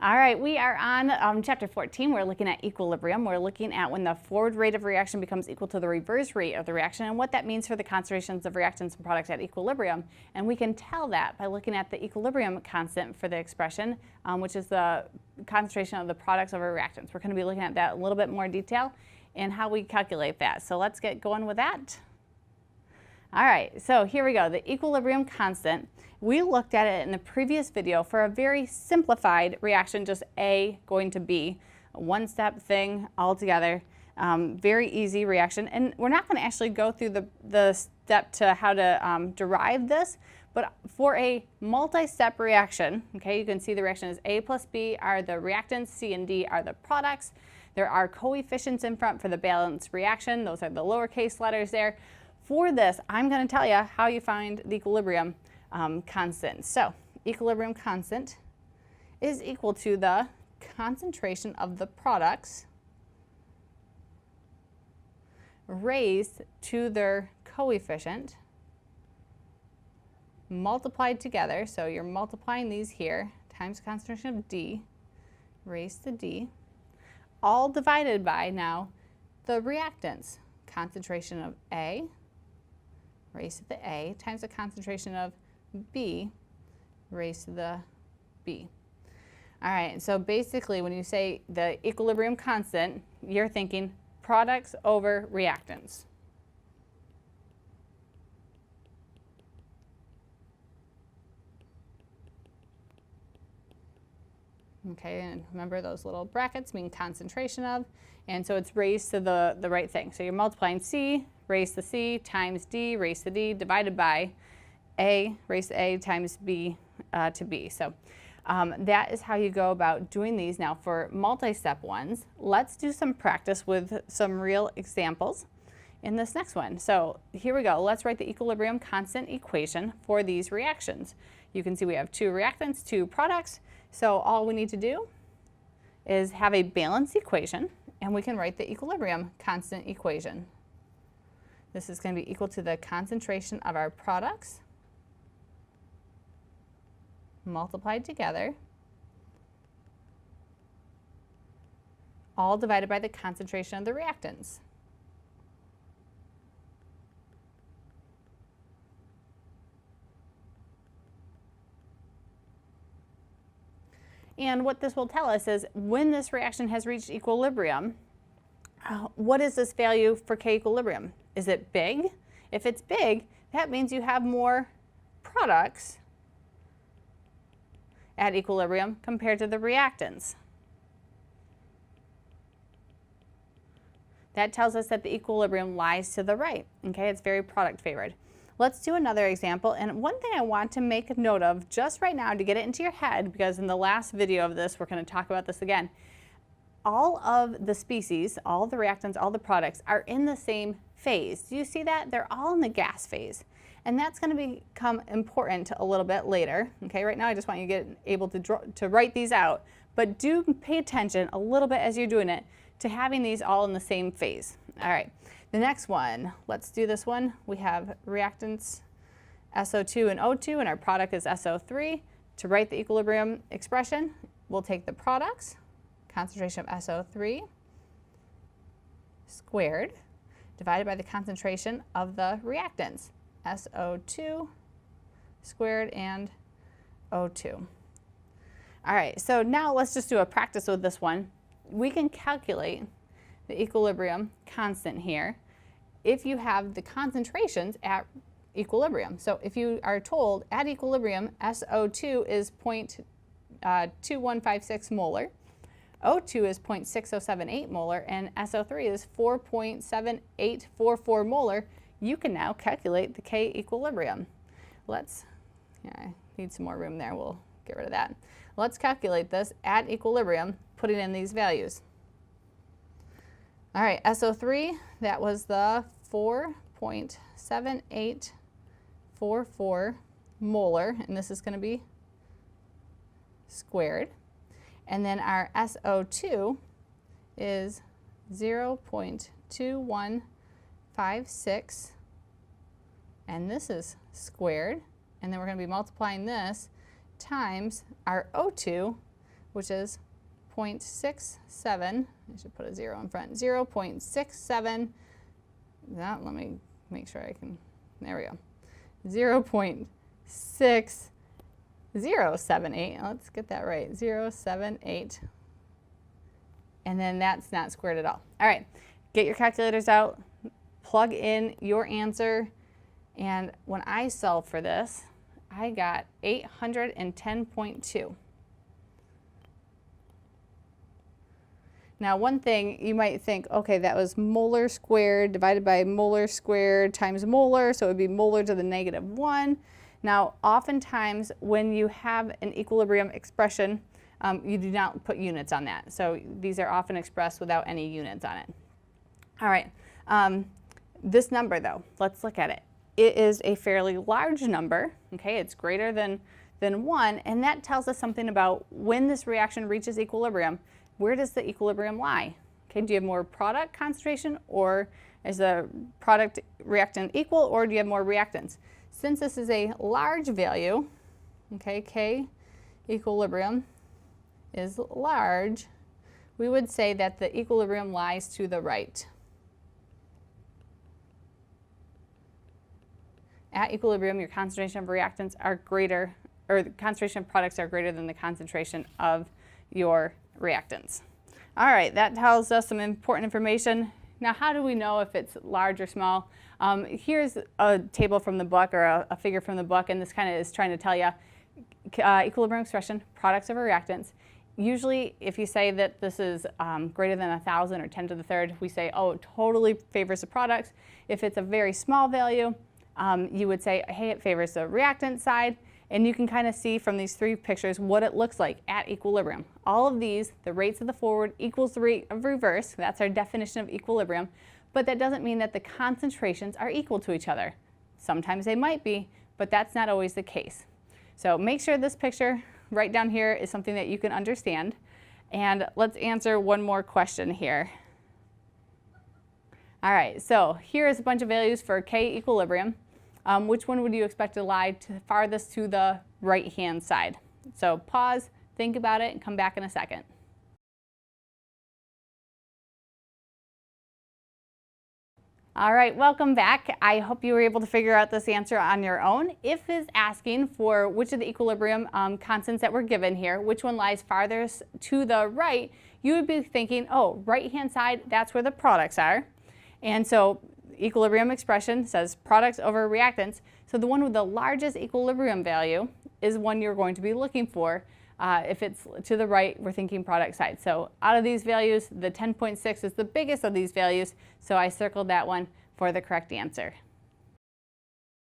All right, we are on chapter 14. We're looking at equilibrium. We're looking at when the forward rate of reaction becomes equal to the reverse rate of the reaction and what that means for the concentrations of reactants and products at equilibrium. And we can tell that by looking at the equilibrium constant for the expression, which is the concentration of the products over reactants. We're going to be looking at that in a little bit more detail and how we calculate that. So let's get going with that. All right, so here we go, the equilibrium constant. We looked at it in the previous video for a very simplified reaction, just A going to B, a one-step thing all together, very easy reaction. And we're not going to actually go through the step to how to derive this, but for a multi-step reaction, okay, you can see the reaction is A plus B are the reactants, C and D are the products. There are coefficients in front for the balanced reaction. Those are the lowercase letters there. For this, I'm going to tell you how you find the equilibrium constant. So, equilibrium constant is equal to the concentration of the products raised to their coefficient multiplied together. So you're multiplying these here times the concentration of D raised to D, all divided by now the reactants. Concentration of A raised to the A times the concentration of B raised to the B. All right, so basically when you say the equilibrium constant, you're thinking products over reactants. Okay, and remember those little brackets mean concentration of, and so it's raised to the right thing. So you're multiplying C raised to C times D raised to D divided by A raised to A times B to B. So that is how you go about doing these. Now for multi-step ones, let's do some practice with some real examples in this next one. So here we go. Let's write the equilibrium constant equation for these reactions. You can see we have two reactants, two products. So all we need to do is have a balanced equation, and we can write the equilibrium constant equation. This is going to be equal to the concentration of our products multiplied together, all divided by the concentration of the reactants. And what this will tell us is when this reaction has reached equilibrium, what is this value for K equilibrium? Is it big? If it's big, that means you have more products at equilibrium compared to the reactants. That tells us that the equilibrium lies to the right. Okay, it's very product favored. Let's do another example, and one thing I want to make a note of just right now to get it into your head, because in the last video of this we're going to talk about this again. All of the species, all the reactants, all the products are in the same phase. Do you see that? They're all in the gas phase. And that's going to become important a little bit later. Okay, right now I just want you to get able to write these out, but do pay attention a little bit as you're doing it to having these all in the same phase. All right, the next one, let's do this one. We have reactants SO2 and O2, and our product is SO3. To write the equilibrium expression, we'll take the products, concentration of SO3 squared, divided by the concentration of the reactants, SO2 squared and O2. All right, so now let's just do a practice with this one. We can calculate the equilibrium constant here if you have the concentrations at equilibrium. So if you are told at equilibrium SO2 is 0.2156 molar, O2 is 0.6078 molar, and SO3 is 4.7844 molar, you can now calculate the K equilibrium. I need some more room there, we'll get rid of that. Let's calculate this at equilibrium, putting in these values. All right, SO3, that was the 4.7844 molar, and this is going to be squared. And then our SO2 is 0.2156, and this is squared. And then we're going to be multiplying this times our O2, which is 0.67. I should put a 0 in front. 0.67. That, let me make sure I can, there we go. 0.6078. Let's get that right. 0.78. And then that's not squared at all. All right, get your calculators out, plug in your answer, and when I solve for this, I got 810.2. Now, one thing you might think, okay, that was molar squared divided by molar squared times molar, so it would be molar to the -1. Now, oftentimes when you have an equilibrium expression, you do not put units on that. So these are often expressed without any units on it. All right, this number though, let's look at it. It is a fairly large number, okay? It's greater than 1, and that tells us something about when this reaction reaches equilibrium. Where does the equilibrium lie? Okay, do you have more product concentration, or is the product reactant equal, or do you have more reactants? Since this is a large value, okay, K equilibrium is large, we would say that the equilibrium lies to the right. At equilibrium, your concentration of reactants are greater, or the concentration of products are greater than the concentration of your reactants. All right, that tells us some important information. Now, how do we know if it's large or small? Here's a table from the book, or a figure from the book, and this kind of is trying to tell you equilibrium expression, products over reactants. Usually, if you say that this is greater than 1,000 or 10 to the third, we say, oh, it totally favors the products. If it's a very small value, you would say, hey, it favors the reactant side. And you can kind of see from these three pictures what it looks like at equilibrium. All of these, the rates of the forward equals the rate of reverse. That's our definition of equilibrium. But that doesn't mean that the concentrations are equal to each other. Sometimes they might be, but that's not always the case. So make sure this picture right down here is something that you can understand. And let's answer one more question here. All right, so here is a bunch of values for K equilibrium. Which one would you expect to lie farthest to the right-hand side? So pause, think about it, and come back in a second. All right, welcome back. I hope you were able to figure out this answer on your own. If it's asking for which of the equilibrium constants that were given here, which one lies farthest to the right, you would be thinking, oh, right-hand side, that's where the products are. And so equilibrium expression says products over reactants. So the one with the largest equilibrium value is one you're going to be looking for. If it's to the right, we're thinking product side. So out of these values, the 10.6 is the biggest of these values. So I circled that one for the correct answer.